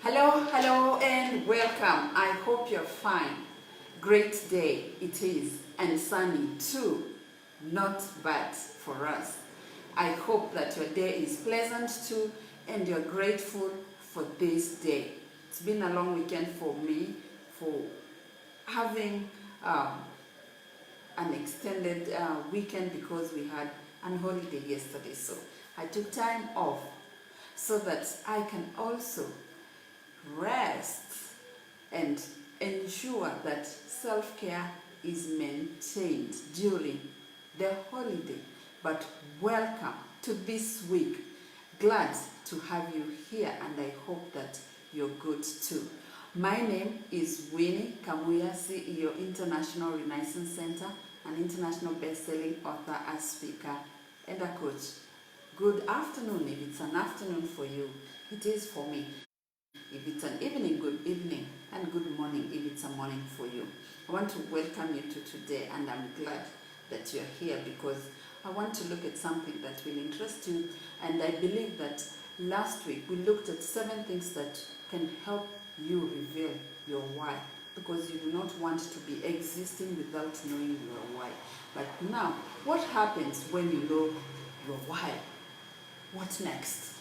Hello, and welcome. I hope you're fine. Great day it is, and sunny too. Not bad for us. I hope that your day is pleasant too, and you're grateful for this day. It's been a long weekend for me, for having an extended weekend because we had an holiday yesterday. So I took time off so that I can also rest and ensure that self-care is maintained during the holiday. But welcome to this week. Glad to have you here, and I hope that you're good too. My name is Winnie Kamuya, CEO, International Renaissance Center, an international best-selling author, a speaker, and a coach. Good afternoon if it's an afternoon for you. It is for me. If it's an evening, good evening, and good morning if it's a morning for you. I want to welcome you to today, and I'm glad that you're here because I want to look at something that will interest you. And I believe that last week we looked at 7 things that can help you reveal your why, because you do not want to be existing without knowing your why. But now, what happens when you know your why? What next?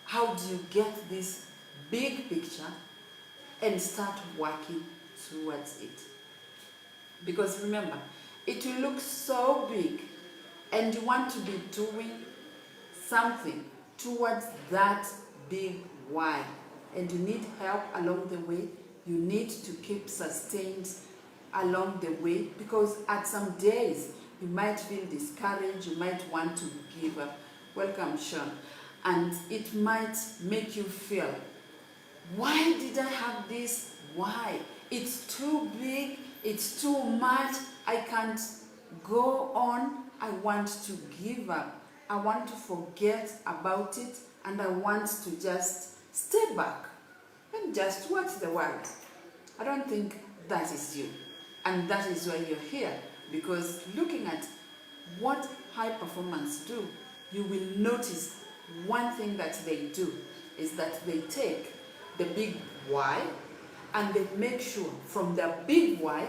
How do you get this big picture and start working towards it? Because remember, it will look so big and you want to be doing something towards that big why, and you need help along the way. You need to keep sustained along the way, because at some days you might feel discouraged, you might want to give up. Welcome, Sean. And it might make you feel, why did I have this? Why? It's too big, it's too much, I can't go on, I want to give up, I want to forget about it, and I want to just stay back and just watch the world. I don't think that is you, and that is why you're here, because looking at what high performance do, you will notice one thing that they do is that they take the big why and they make sure from the big why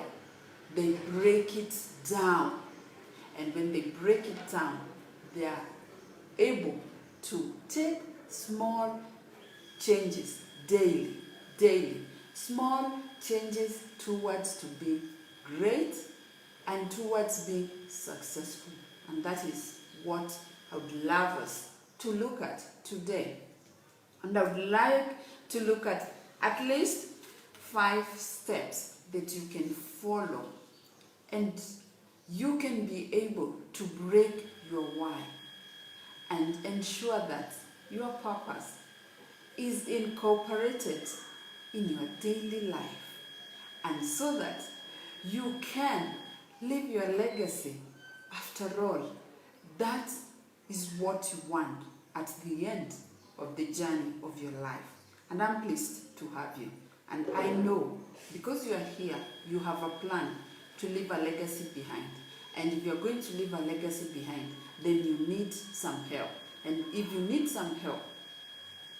they break it down. And when they break it down, they are able to take small changes daily, small changes towards to be great and towards being successful. And that is what I would love us to look at today. And I would like to look at least 5 steps that you can follow, and you can be able to break your why and ensure that your purpose is incorporated in your daily life, and so that you can leave your legacy. After all, that is what you want at the end of the journey of your life. And I'm pleased to have you. And I know, because you are here, you have a plan to leave a legacy behind. And if you're going to leave a legacy behind, then you need some help. And if you need some help,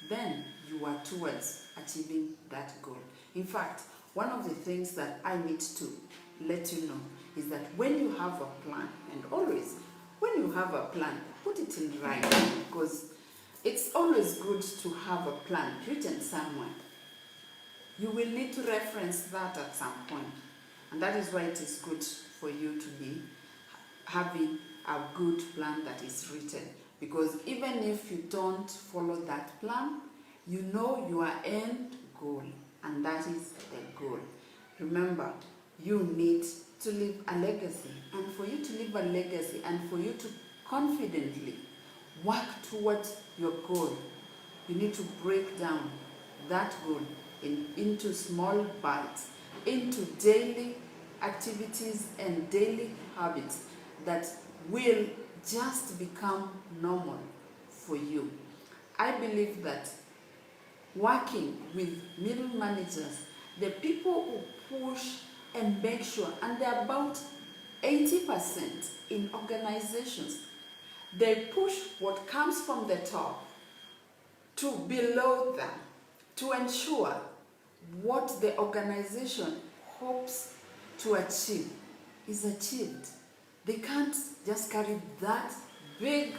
then you are towards achieving that goal. In fact, one of the things that I need to let you know is that when you have a plan, and always when you have a plan, put it in writing, because it's always good to have a plan written somewhere. You will need to reference that at some point, and that is why it is good for you to be having a good plan that is written, because even if you don't follow that plan, you know your end goal, and that is the goal. Remember, you need to leave a legacy, and for you to leave a legacy and for you to confidently work towards your goal, you need to break down that goal into small bites, into daily activities and daily habits that will just become normal for you. I believe that working with middle managers, the people who push and make sure, and they're about 80% in organizations, they push what comes from the top to below them, to ensure what the organization hopes to achieve is achieved. They can't just carry that big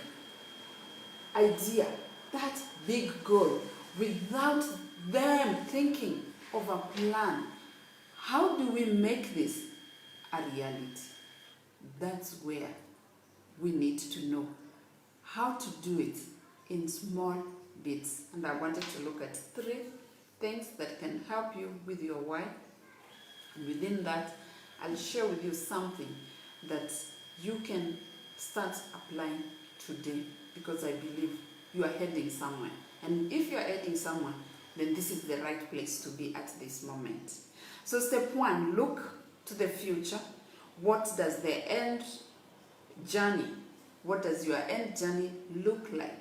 idea, that big goal, without them thinking of a plan. How do we make this a reality? That's where we need to know how to do it in small bits. And I wanted to look at 3 things that can help you with your why. And within that, I'll share with you something that you can start applying today, because I believe you are heading somewhere. And if you're heading somewhere, then this is the right place to be at this moment. So step 1, look to the future. What does the end journey, what does your end journey look like?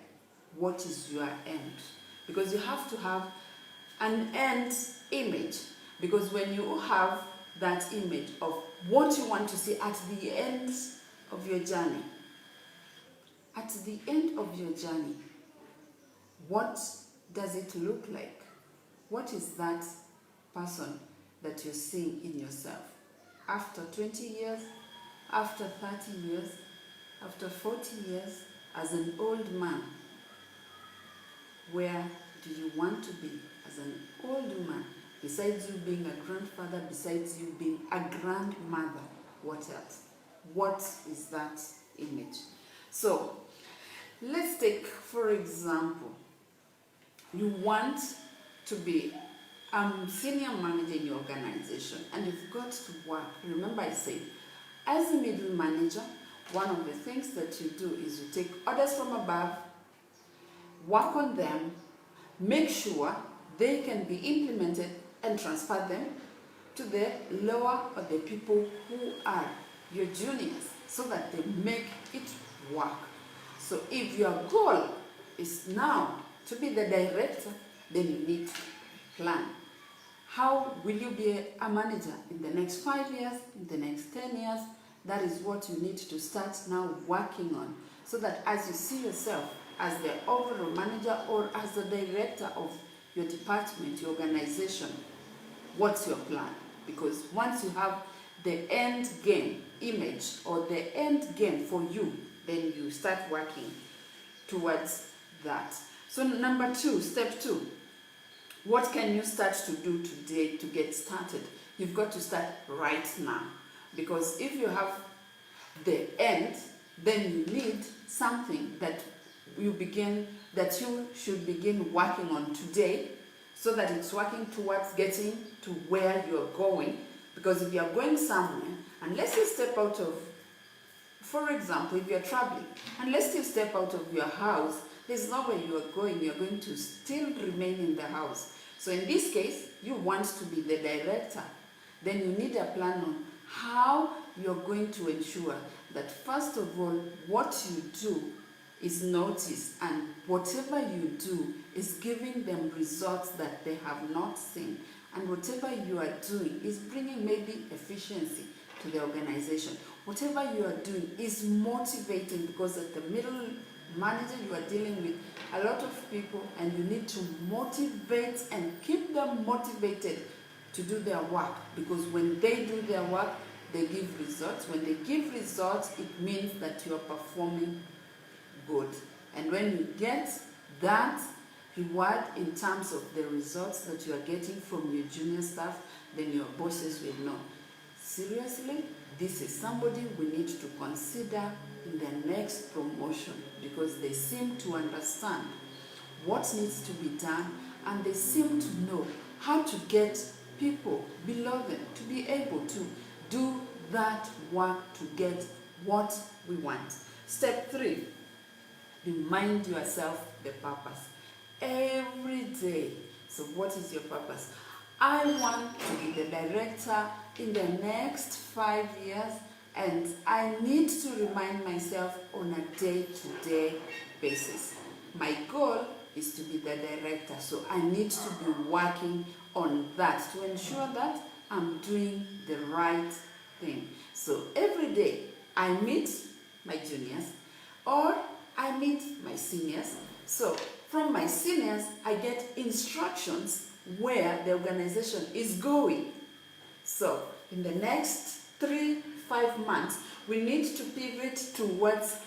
What is your end? Because you have to have an end image. Because when you have that image of what you want to see at the end of your journey, at the end of your journey, what does it look like? What is that person that you're seeing in yourself? After 20 years, after 30 years, after 40 years, as an old man, where do you want to be as an old man? Besides you being a grandfather, besides you being a grandmother, what else? What is that image? So, let's take, for example, you want to be a senior manager in your organization, and you've got to work. Remember I said, as a middle manager, one of the things that you do is you take orders from above, work on them, make sure they can be implemented and transfer them to the lower or the people who are your juniors, so that they make it work. So if your goal is now to be the director, then you need to plan. How will you be a manager in the next 5 years, in the next 10 years? That is what you need to start now working on, so that as you see yourself as the overall manager or as the director of your department, your organization, what's your plan? Because once you have the end game image or the end game for you, then you start working towards that. So number 2, step 2, what can you start to do today to get started? You've got to start right now. Because if you have the end, then you need something that you should begin working on today, so that it's working towards getting to where you're going. Because if you're going somewhere, unless you step out of, for example, if you're traveling, unless you step out of your house, there's nowhere you are going. You're going to still remain in the house. So in this case, you want to be the director. Then you need a plan on how you're going to ensure that, first of all, what you do is noticed, and whatever you do is giving them results that they have not seen, and whatever you are doing is bringing maybe efficiency to the organization. Whatever you are doing is motivating, because at the middle manager you are dealing with a lot of people, and you need to motivate and keep them motivated to do their work, because when they do their work, they give results. When they give results, it means that you are performing good. And when you get that reward in terms of the results that you are getting from your junior staff, then your bosses will know, seriously, this is somebody we need to consider in the next promotion, because they seem to understand what needs to be done, and they seem to know how to get people below them to be able to do that work to get what we want. Step 3, remind yourself the purpose every day. So what is your purpose? I want to be the director in the next 5 years, and I need to remind myself on a day-to-day basis. My goal is to be the director, so I need to be working on that to ensure that I'm doing the right thing. So every day I meet my juniors or I meet my seniors. So from my seniors I get instructions where the organization is going. So in the next 3-5 months, we need to pivot towards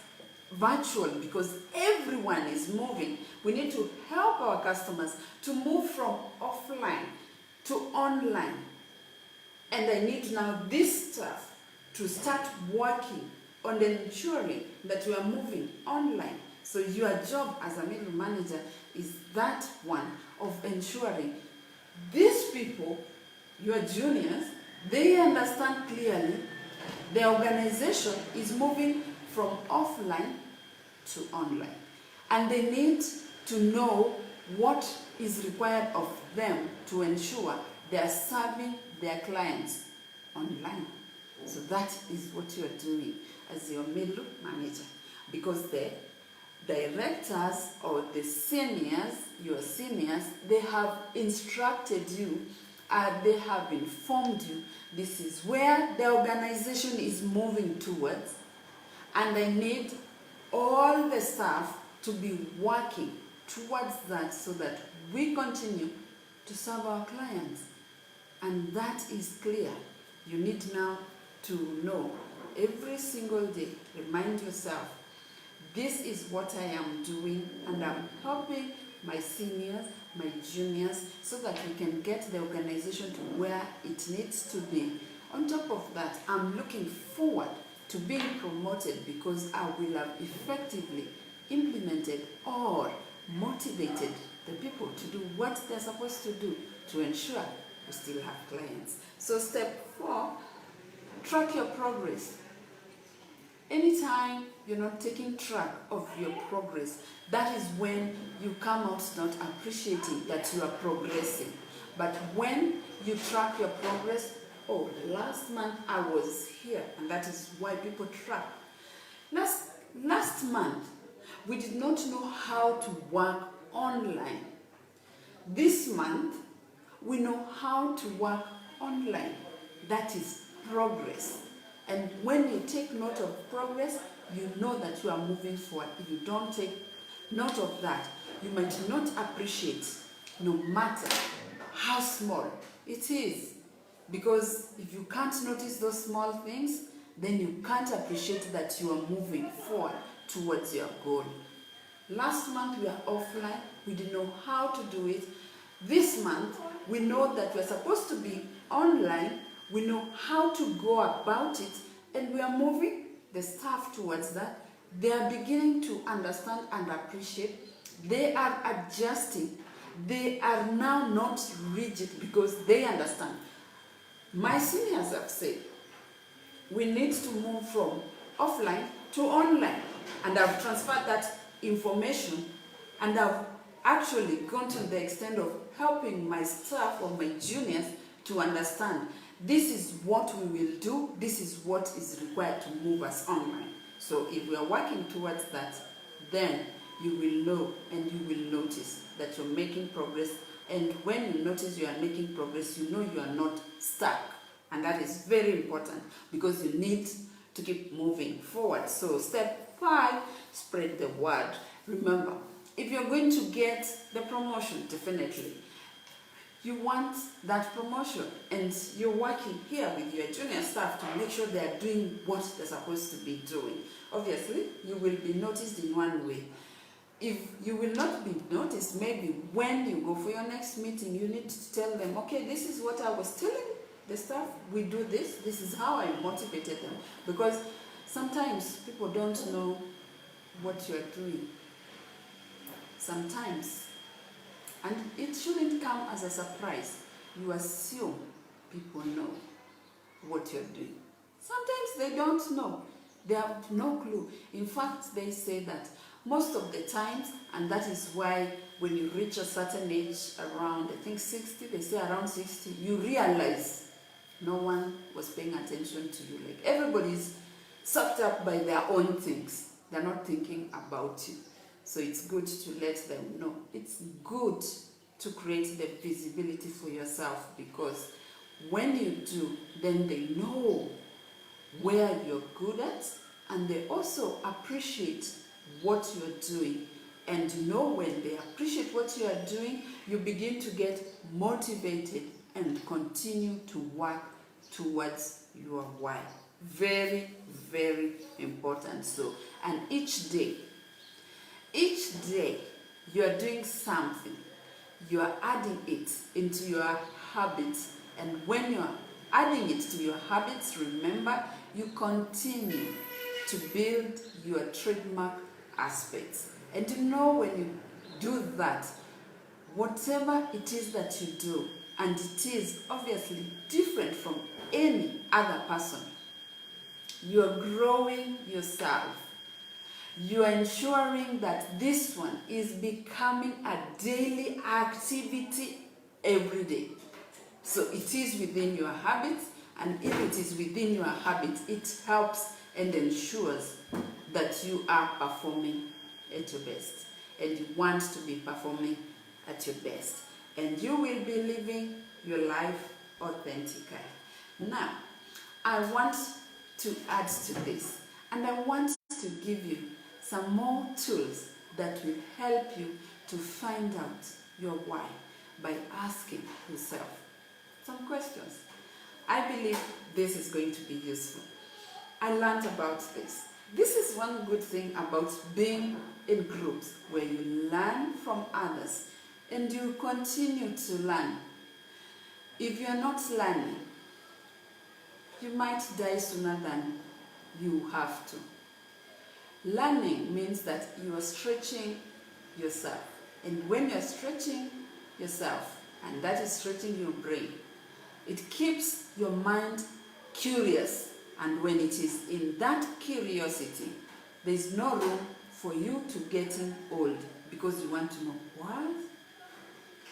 virtual because everyone is moving. We need to help our customers to move from offline to online. And I need now this staff to start working on ensuring that we are moving online. So your job as a middle manager is that one of ensuring these people, your juniors, they understand clearly the organization is moving from offline to online. And they need to know what is required of them to ensure they are serving their clients online. So that is what you are doing as your middle manager. Because the directors or the seniors, your seniors, they have instructed you, they have informed you, this is where the organization is moving towards, and I need all the staff to be working towards that so that we continue to serve our clients. And that is clear. You need now to know every single day, remind yourself, this is what I am doing, and I'm helping my seniors, my juniors, so that we can get the organization to where it needs to be. On top of that, I'm looking forward to being promoted because I will have effectively implemented or motivated the people to do what they're supposed to do to ensure we still have clients. So step 4, track your progress. Anytime you're not taking track of your progress, that is when you come out not appreciating that you are progressing. But when you track your progress, oh, last month I was here, and that is why people track. Last month, we did not know how to work online. This month, we know how to work online. That is progress. And when you take note of progress, you know that you are moving forward. If you don't take note of that, you might not appreciate, no matter how small it is. Because if you can't notice those small things, then you can't appreciate that you are moving forward towards your goal. Last month we are offline, we didn't know how to do it. This month we know that we're supposed to be online, we know how to go about it, and we are moving the staff towards that. They are beginning to understand and appreciate. They are adjusting. They are now not rigid because they understand. My seniors have said, we need to move from offline to online. And I've transferred that information, and I've actually gone to the extent of helping my staff or my juniors to understand this is what we will do, this is what is required to move us online. So if we are working towards that, then you will know and you will notice that you're making progress. And when you notice you are making progress, you know you are not stuck. And that is very important because you need to keep moving forward. So step 5, spread the word. Remember, if you're going to get the promotion, definitely, you want that promotion, and you're working here with your junior staff to make sure they are doing what they're supposed to be doing. Obviously, you will be noticed in one way. If you will not be noticed, maybe when you go for your next meeting, you need to tell them, okay, this is what I was telling the staff, we do this, this is how I motivated them. Because sometimes people don't know what you're doing. Sometimes. And it shouldn't come as a surprise. You assume people know what you're doing. Sometimes they don't know. They have no clue. In fact, they say that most of the times, and that is why when you reach a certain age, around, I think 60, they say around 60, you realize no one was paying attention to you. Like everybody's sucked up by their own things. They're not thinking about you. So it's good to let them know. It's good to create the visibility for yourself, because when you do, then they know where you're good at, and they also appreciate what you're doing, And you know, when they appreciate what you are doing, you begin to get motivated and continue to work towards your why. Very, very important. So, and each day you are doing something, you are adding it into your habits. And when you are adding it to your habits, remember, you continue to build your trademark aspects. And you know, when you do that, whatever it is that you do, and it is obviously different from any other person, you are growing yourself. You are ensuring that this one is becoming a daily activity every day. So it is within your habits, and if it is within your habits, it helps and ensures that you are performing at your best. And you want to be performing at your best. And you will be living your life authentically. Now, I want to add to this, and I want to give you some more tools that will help you to find out your why by asking yourself some questions. I believe this is going to be useful. I learned about this. This is one good thing about being in groups, where you learn from others and you continue to learn. If you're not learning, you might die sooner than you have to. Learning means that you are stretching yourself. And when you're stretching yourself, and that is stretching your brain, it keeps your mind curious. And when it is in that curiosity, there is no room for you to getting old, because you want to know,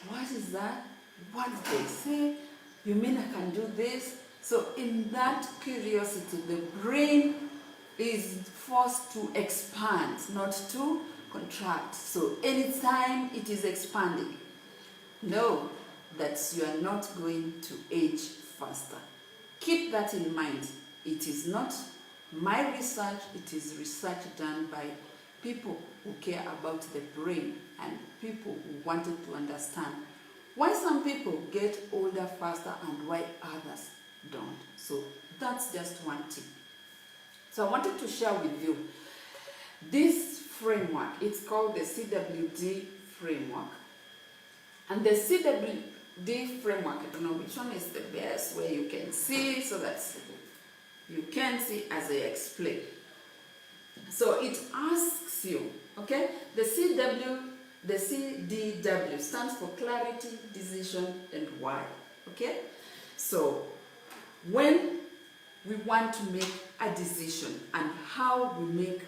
what is that? What did they say? You mean I can do this? So in that curiosity, the brain is forced to expand, not to contract. So anytime it is expanding, know that you are not going to age faster. Keep that in mind. It is not my research, it is research done by people who care about the brain and people who wanted to understand why some people get older faster and why others don't. So that's just one tip. So I wanted to share with you this framework. It's called the CWD framework. And the CWD framework, I don't know which one is the best, where you can see, so that you can see as I explain. So it asks you, okay, the CDW stands for clarity, decision, and why, okay? So when we want to make a decision and how we make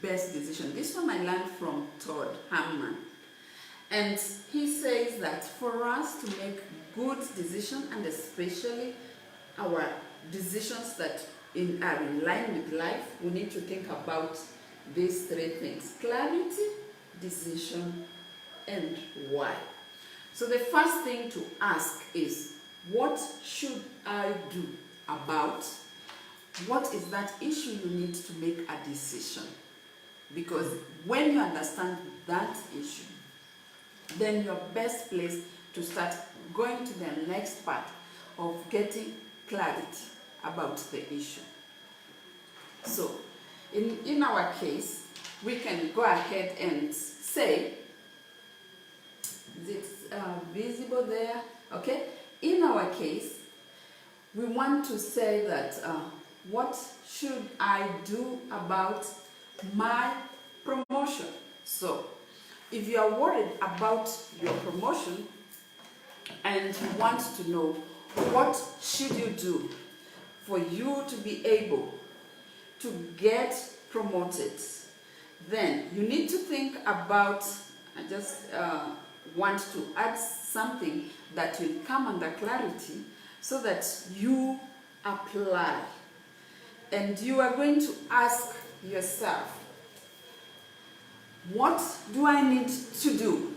best decision, this one I learned from Todd Herman. And he says that for us to make good decisions, and especially our decisions that are in line with life, we need to think about these three things: clarity, decision, and why. So the first thing to ask is, what should I do about? What is that issue you need to make a decision? Because when you understand that issue, then you're best placed to start going to the next part of getting clarity about the issue. So in our case, we can go ahead and say, is it visible there? Okay. In our case, we want to say that what should I do about my promotion? So if you are worried about your promotion and you want to know what should you do for you to be able to get promoted, then you need to think about, I just want to add something that will come under clarity, so that you apply. And you are going to ask yourself, what do I need to do?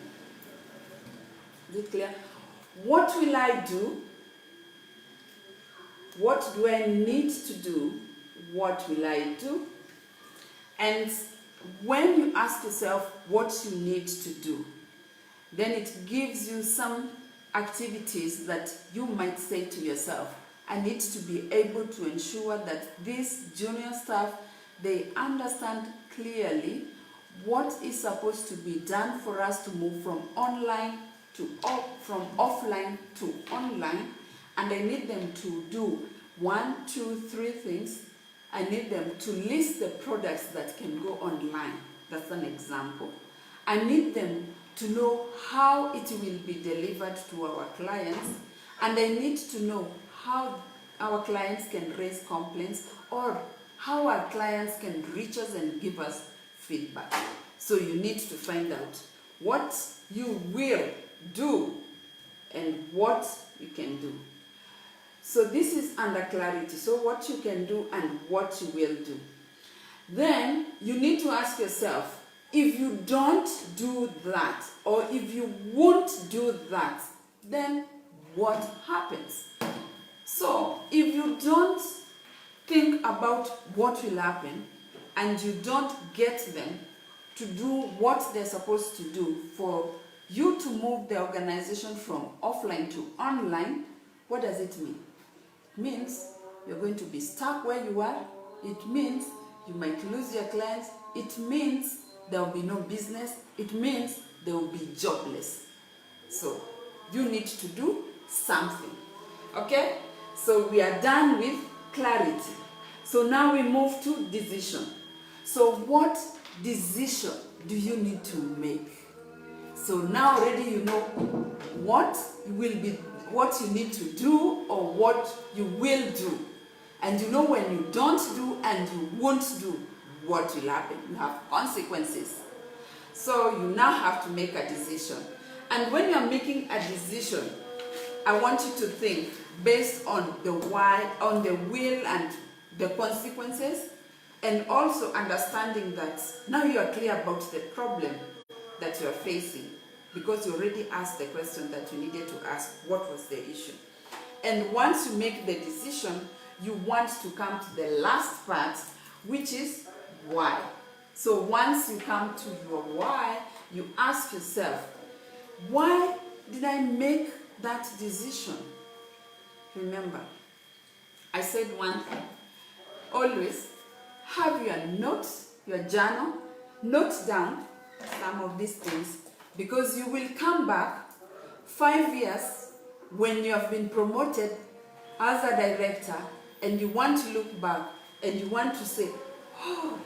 Is it clear? What will I do? What do I need to do? What will I do? And when you ask yourself what you need to do, then it gives you some activities that you might say to yourself, I need to be able to ensure that these junior staff, they understand clearly what is supposed to be done for us to move from online to from offline to online, and I need them to do 1, 2, 3 things. I need them to list the products that can go online. That's an example. I need them to know how it will be delivered to our clients, and I need to know how our clients can raise complaints or how our clients can reach us and give us feedback. So you need to find out what you will do and what you can do. So this is under clarity. So what you can do and what you will do. Then you need to ask yourself, if you don't do that, or if you won't do that, then what happens? So if you don't think about what will happen and you don't get them to do what they're supposed to do for you to move the organization from offline to online, what does it mean? It means you're going to be stuck where you are. It means you might lose your clients. It means there will be no business. It means they will be jobless. So you need to do something. Okay? So we are done with clarity. So now we move to decision. So what decision do you need to make? So now already you know what you need to do or what you will do. And you know when you don't do and you won't do, what will happen. You have consequences. So you now have to make a decision. And when you're making a decision, I want you to think based on the why, on the will and the consequences, and also understanding that now you are clear about the problem that you are facing, because you already asked the question that you needed to ask, what was the issue? And once you make the decision, you want to come to the last part, which is why. So once you come to your why, you ask yourself, why did I make that decision? Remember, I said one thing. Always have your notes, your journal, note down some of these things, because you will come back 5 years when you have been promoted as a director and you want to look back and you want to say, oh,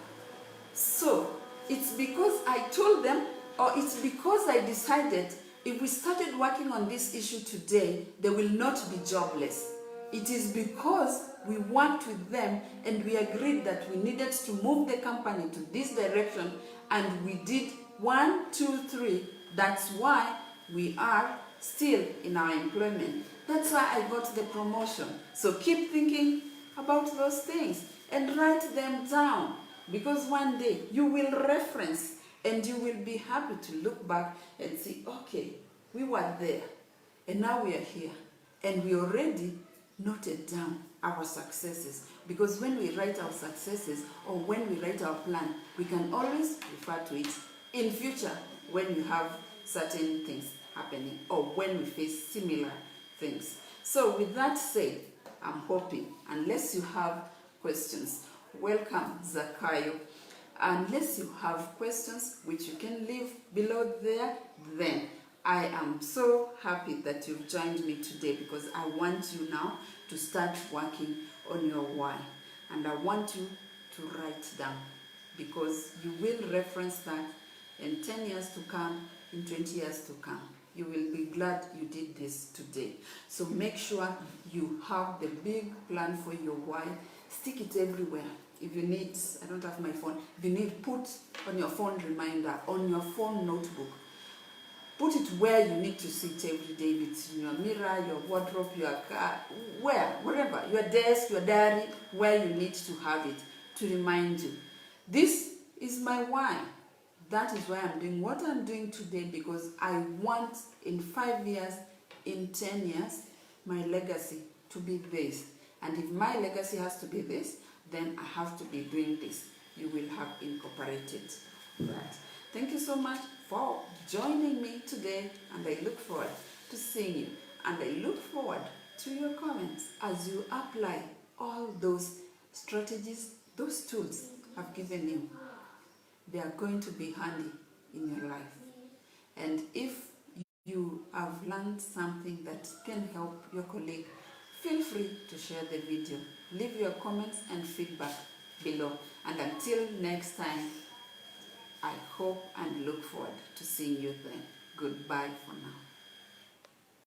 so it's because I told them, or it's because I decided if we started working on this issue today, they will not be jobless. It is because we worked with them and we agreed that we needed to move the company to this direction, and we did 1, 2, 3. That's why we are still in our employment. That's why I got the promotion. So keep thinking about those things and write them down, because one day you will reference and you will be happy to look back and see, okay, we were there and now we are here, and we already noted down our successes. Because when we write our successes or when we write our plan, we can always refer to it in future when you have certain things happening or when we face similar things. So with that said, I'm hoping, unless you have questions, welcome Zakayo. Unless you have questions, which you can leave below there, then I am so happy that you've joined me today, because I want you now to start working on your why. And I want you to write down, because you will reference that in 10 years to come, in 20 years to come. You will be glad you did this today. So make sure you have the big plan for your why. Stick it everywhere. If you need, I don't have my phone, if you need, put on your phone reminder, on your phone notebook. Put it where you need to see it every day. If it's in your mirror, your wardrobe, your car, wherever, your desk, your diary, where you need to have it to remind you. This is my why. That is why I'm doing what I'm doing today, because I want in 5 years, in 10 years, my legacy to be this. And if my legacy has to be this, then I have to be doing this. you will have incorporated that. Thank you so much for joining me today, and I look forward to seeing you, and I look forward to your comments as you apply all those strategies, those tools I've given you. They are going to be handy in your life. And if you have learned something that can help your colleague, feel free to share the video. Leave your comments and feedback below. And until next time, I hope and look forward to seeing you then. Goodbye for now.